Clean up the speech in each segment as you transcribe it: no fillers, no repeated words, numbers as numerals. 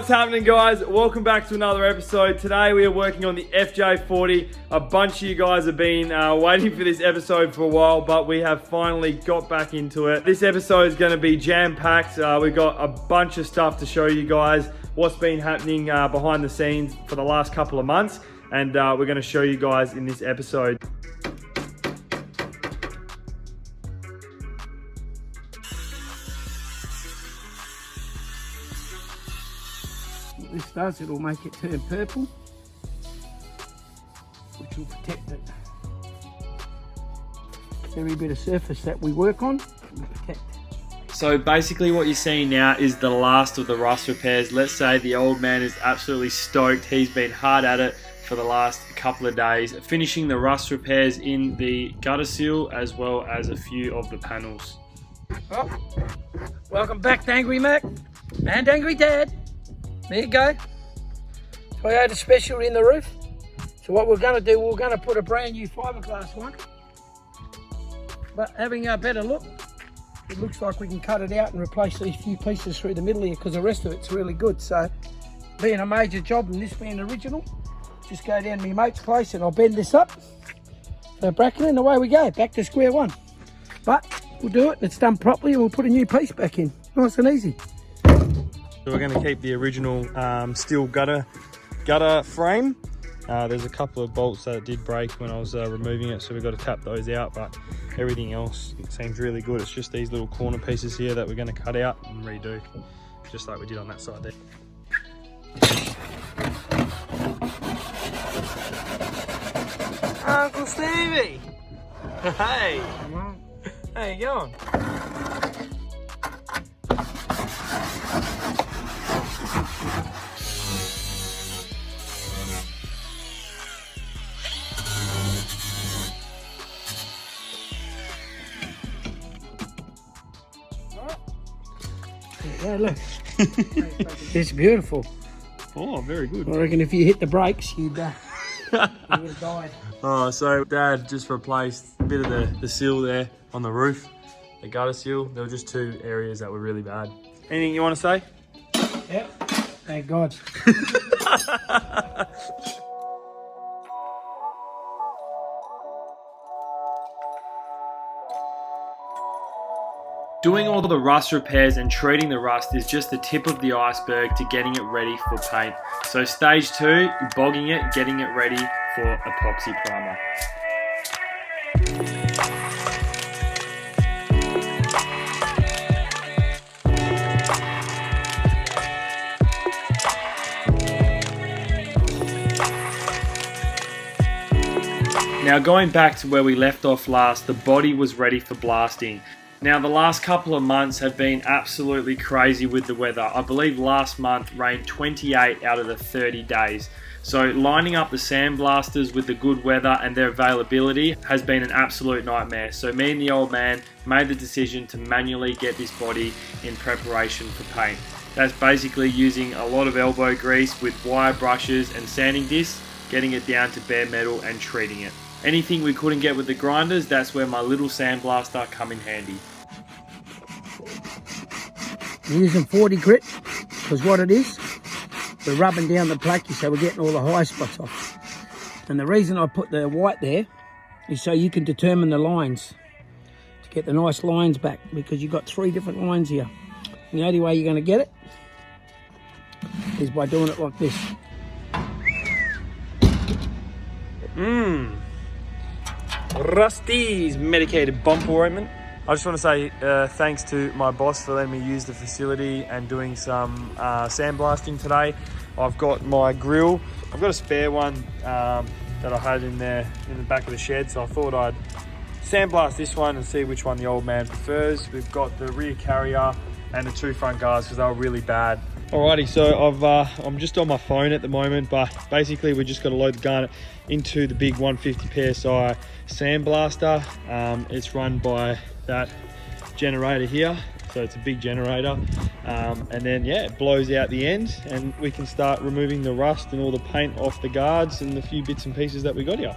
What's happening, guys? Welcome back to another episode. Today we are working on the FJ40. A bunch of you guys have been waiting for this episode for a while, but we have finally got back into it. This episode is going to be jam-packed. We've got a bunch of stuff to show you guys, what's been happening behind the scenes for the last couple of months, and we're going to show you guys in this episode. What this does, it'll make it turn purple, which will protect it. Every bit of surface that we work on, will protect. So basically what you're seeing now is the last of the rust repairs. Let's say the old man is absolutely stoked. He's been hard at it for the last couple of days, finishing the rust repairs in the gutter seal as well as a few of the panels. Oh, welcome back to Angry Mack and Angry Dad. There you go. Toyota special in the roof. So what we're going to do, we're going to put a brand new fiberglass one. But having a better look, it looks like we can cut it out and replace these few pieces through the middle here because the rest of it's really good. So being a major job and this being original, just go down to my mate's place and I'll bend this up. So bracket and away we go, back to square one. But we'll do it and it's done properly and we'll put a new piece back in. Nice and easy. So we're going to keep the original steel gutter frame. There's a couple of bolts that did break when I was removing it, so we've got to tap those out, but everything else seems really good. It's just these little corner pieces here that we're going to cut out and redo, just like we did on that side there. Uncle Stevie! Hey! How you going? Yeah, look. It's beautiful. Oh, very good. I reckon if you hit the brakes, you'd would have died. Oh, so Dad just replaced a bit of the seal there on the roof, the gutter seal. There were just two areas that were really bad. Anything you want to say? Yep. Thank God. Doing all the rust repairs and treating the rust is just the tip of the iceberg to getting it ready for paint. So stage 2, bogging it, getting it ready for epoxy primer. Now going back to where we left off last, the body was ready for blasting. Now the last couple of months have been absolutely crazy with the weather. I believe last month rained 28 out of the 30 days. So lining up the sandblasters with the good weather and their availability has been an absolute nightmare. So me and the old man made the decision to manually get this body in preparation for paint. That's basically using a lot of elbow grease with wire brushes and sanding discs, getting it down to bare metal and treating it. Anything we couldn't get with the grinders, that's where my little sandblaster come in handy. We're using 40 grit because what it is, we're rubbing down the placky so we're getting all the high spots off. And the reason I put the white there is so you can determine the lines to get the nice lines back, because you've got 3 different lines here. And the only way you're going to get it is by doing it like this. Rusty's medicated bump ointment. I just want to say thanks to my boss for letting me use the facility and doing some sandblasting today. I've got my grill. I've got a spare one that I had in there in the back of the shed, so I thought I'd sandblast this one and see which one the old man prefers. We've got the rear carrier and the 2 front guards because they were really bad. Alrighty, so I'm just on my phone at the moment, but basically we just got to load the garnet into the big 150 PSI sandblaster. It's run by that generator here, so it's a big generator, and then yeah, it blows out the end and we can start removing the rust and all the paint off the guards and the few bits and pieces that we got here.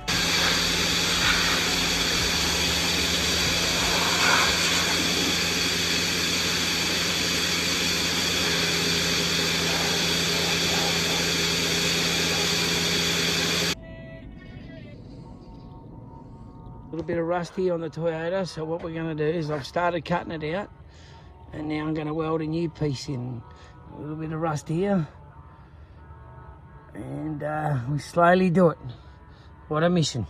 little bit of rust here on the Toyota. So what we're going to do is I've started cutting it out, and now I'm going to weld a new piece in. A little bit of rust here, and we slowly do it. What a mission.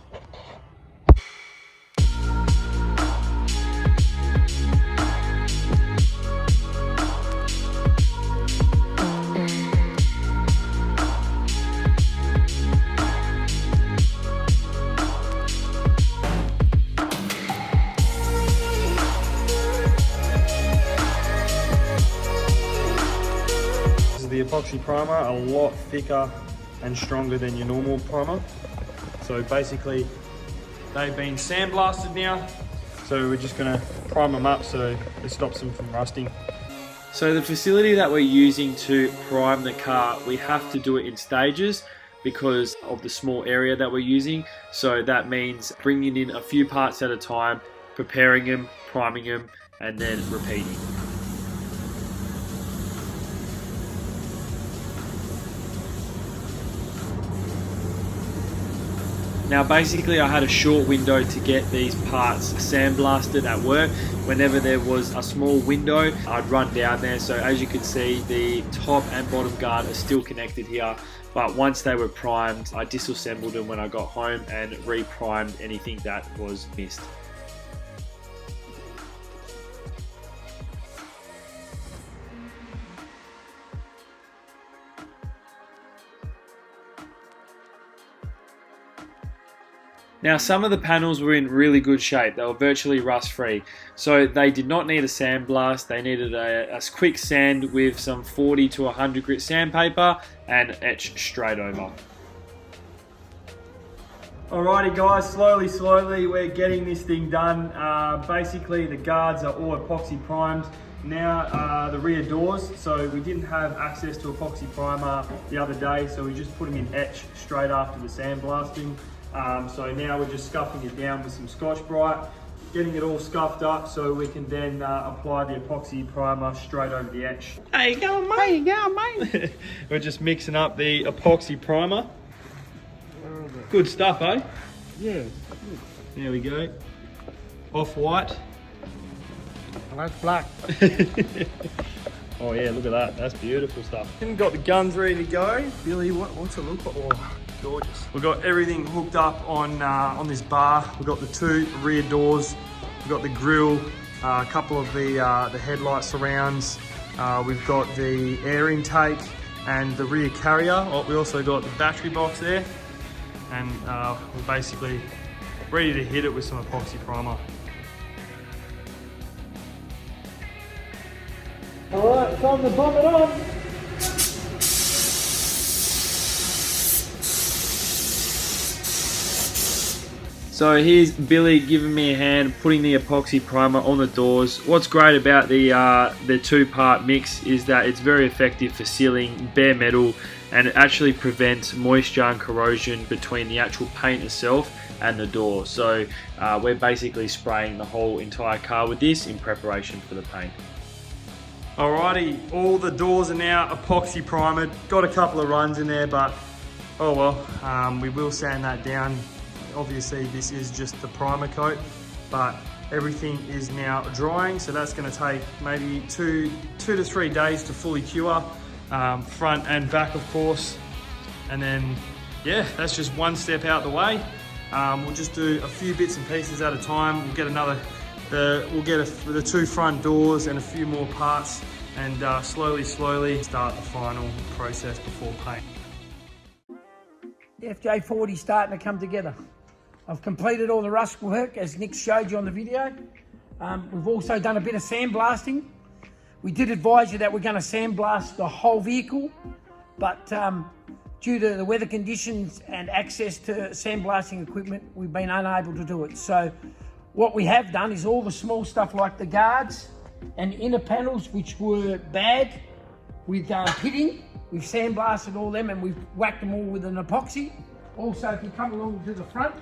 The epoxy primer a lot thicker and stronger than your normal primer. So basically they've been sandblasted now, so we're just going to prime them up so it stops them from rusting. So the facility that we're using to prime the car, we have to do it in stages because of the small area that we're using. So that means bringing in a few parts at a time, preparing them, priming them, and then repeating. Now basically I had a short window to get these parts sandblasted at work. Whenever there was a small window, I'd run down there. So as you can see, the top and bottom guard are still connected here. But once they were primed, I disassembled them when I got home and re-primed anything that was missed. Now some of the panels were in really good shape. They were virtually rust free. So they did not need a sandblast. They needed a quick sand with some 40 to 100 grit sandpaper and etch straight over. Alrighty guys, slowly we're getting this thing done. Basically the guards are all epoxy primed. Now the rear doors, so we didn't have access to epoxy primer the other day, so we just put them in etch straight after the sandblasting. So now we're just scuffing it down with some Scotch-Brite, getting it all scuffed up so we can then apply the epoxy primer straight over the etch. There you go, mate. There you go, mate. We're just mixing up the epoxy primer. Good stuff, eh? Yeah. There we go. Off-white. I like black. Oh yeah, look at that. That's beautiful stuff. And got the guns ready to go. Billy, what's it look like? Oh. Gorgeous. We've got everything hooked up on this bar. We've got the two rear doors. We've got the grille, a couple of the headlight surrounds. We've got the air intake and the rear carrier. Oh, we also got the battery box there. And we're basically ready to hit it with some epoxy primer. All right, time to bomb it on. So here's Billy giving me a hand putting the epoxy primer on the doors. What's great about the two-part mix is that it's very effective for sealing bare metal, and it actually prevents moisture and corrosion between the actual paint itself and the door. So we're basically spraying the whole entire car with this in preparation for the paint. Alrighty, all the doors are now epoxy primered. Got a couple of runs in there, but oh well, we will sand that down. Obviously this is just the primer coat, but everything is now drying, so that's going to take maybe two to 3 days to fully cure, front and back of course. And then yeah, that's just one step out the way. We'll just do a few bits and pieces at a time. We'll get the two front doors and a few more parts, and slowly start the final process before paint. The FJ40 starting to come together. I've completed all the rust work as Nick showed you on the video. We've also done a bit of sandblasting. We did advise you that we're going to sandblast the whole vehicle, but due to the weather conditions and access to sandblasting equipment, we've been unable to do it. So what we have done is all the small stuff like the guards and inner panels, which were bad with pitting, we've sandblasted all them and we've whacked them all with an epoxy. Also, if you come along to the front,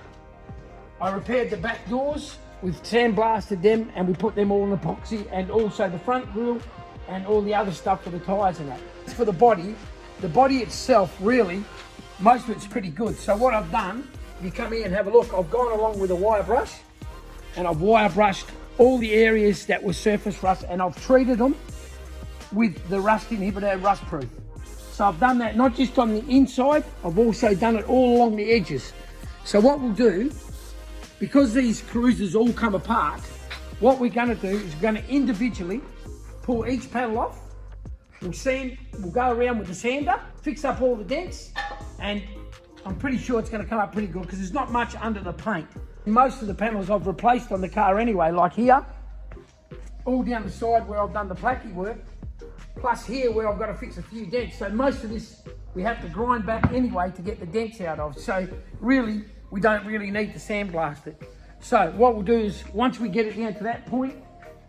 I repaired the back doors, we've sandblasted them and we put them all in epoxy, and also the front grille and all the other stuff for the tyres and that. As for the body itself, really, most of it's pretty good. So what I've done if you come here and have a look, I've gone along with a wire brush and I've wire brushed all the areas that were surface rust, and I've treated them with the rust inhibitor rust proof. So I've done that not just on the inside, I've also done it all along the edges. So what we'll do, because these cruisers all come apart, what we're going to do is we're going to individually pull each panel off. We'll go around with the sander, fix up all the dents, and I'm pretty sure it's going to come up pretty good because there's not much under the paint. Most of the panels I've replaced on the car anyway, like here, all down the side where I've done the placky work, plus here where I've got to fix a few dents. So most of this we have to grind back anyway to get the dents out of. So really, we don't really need to sandblast it. So what we'll do is, once we get it down to that point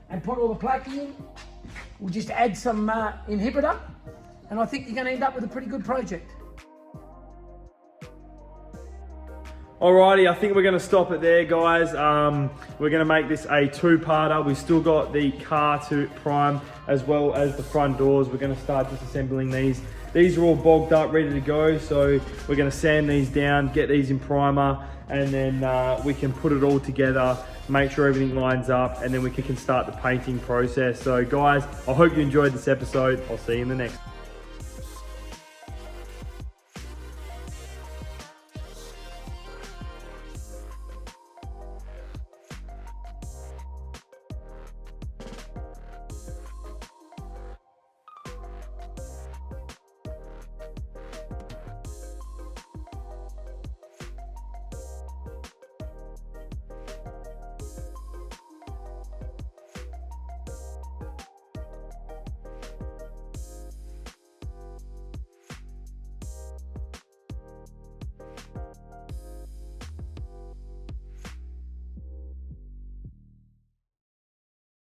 and put all the placky in, we'll just add some inhibitor, and I think you're going to end up with a pretty good project. Alrighty, I think we're going to stop it there, guys. We're going to make this a two-parter. We've still got the car to prime as well as the front doors. We're going to start disassembling these. These are all bogged up, ready to go. So we're going to sand these down, get these in primer, and then we can put it all together, make sure everything lines up, and then we can start the painting process. So guys, I hope you enjoyed this episode. I'll see you in the next.